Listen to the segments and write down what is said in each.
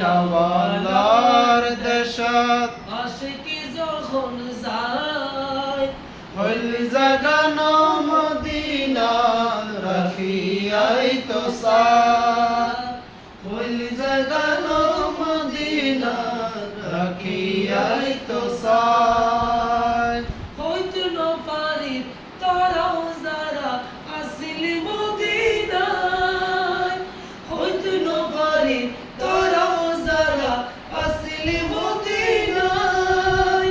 মদিনাওয়ালার দেশত আশিকি যখন যায় হইল জাগানো মদিনা রাখিয়াই তো সাথ হইল জাগানো মদিনা রাখিয়াই তো সাথ হইতে না পারি তারাও যারা আসিলি মদিনায় হইতে না পারি তারাও যারা আসিলি মদিনায়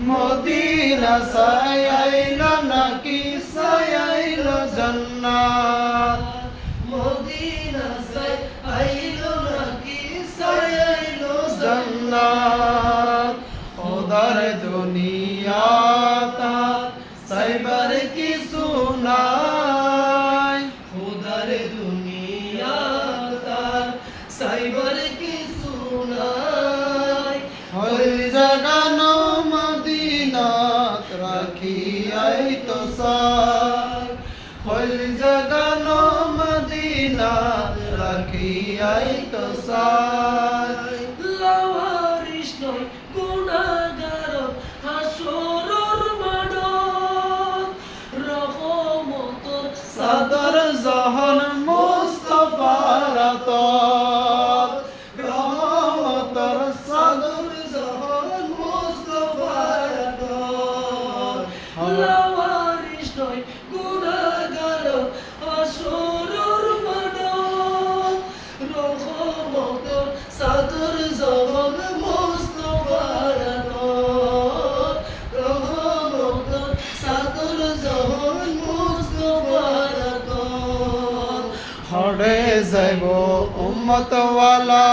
মদিনা সায়াইলো নাকি সায়াইলো জান্নাত মদিনা সাই আইলো নাকি সাইলো জান্নাত খোদার দুনিয়াতা সাইবার কিছু নাই খোদার দুনিয়া তার সাইবার কিছু নাই হইল জাগানো মদিনাত রাখিয়াই তো সাথ হইল জাগানো মদিনাত রাখিয়াই তো সাথ লাওয়ারিস নয় গুনাহগার হাসরের মাঠত রহমতের সাদর জহন মুস্তাফার আতর রহমতর সাদর জহন মুস্তাফার আতর লাওয়ারিস নয় গুনাহগার হাসরের মাঠত রহমতের সাদর জবান মুস্তাফার আতর রহমতের সাদর জবান মুস্তাফার আতর হরে যাইব উম্মতওয়ালা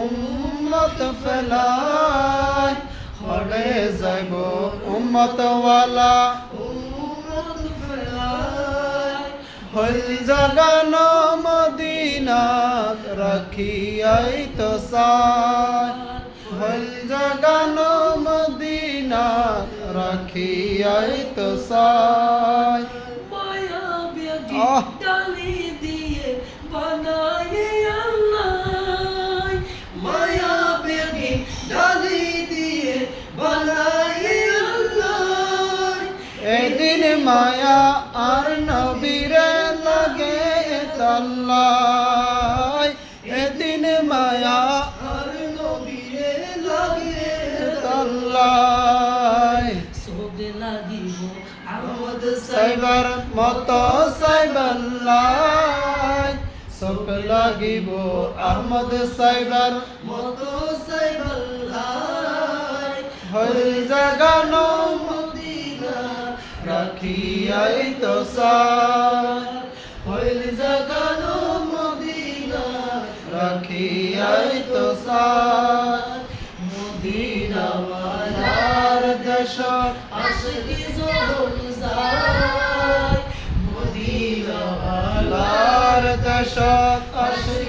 উম্মত ফেলাই হরে যাইব উম্মতওয়ালা উম্মত ফেলায় হইল জাগানো মদিনাত রাখিয়াই তো সাথ হইল জাগানো মদিনাত রাখিয়াই তো সাথ মায়া বেগি আহ! ডালি দিয়ে বানায়ে আল্লাহ মায়া বেগি ডালি দিয়ে বানায়ে আল্লাহ এদিন মায়া আর নবীরে লাগে তাল্লাই এদিন মায়া আর নবীরে লাগে তাল্লাই সোদে লাগিব আহমদ সাইবার মত সাইবাল্লাই শোক লাগিব আহমদ সাইবার মতো সাইবাল্লাহ হইল জাগানো মদিনা রাখিয়াই তো সাথ হইল জাগানো মদিনা রাখিয়াই তো সাথ মদিনাওয়ালার দেশত আশিকি যখন যায় মদিনাওয়ালার দেশত আশিক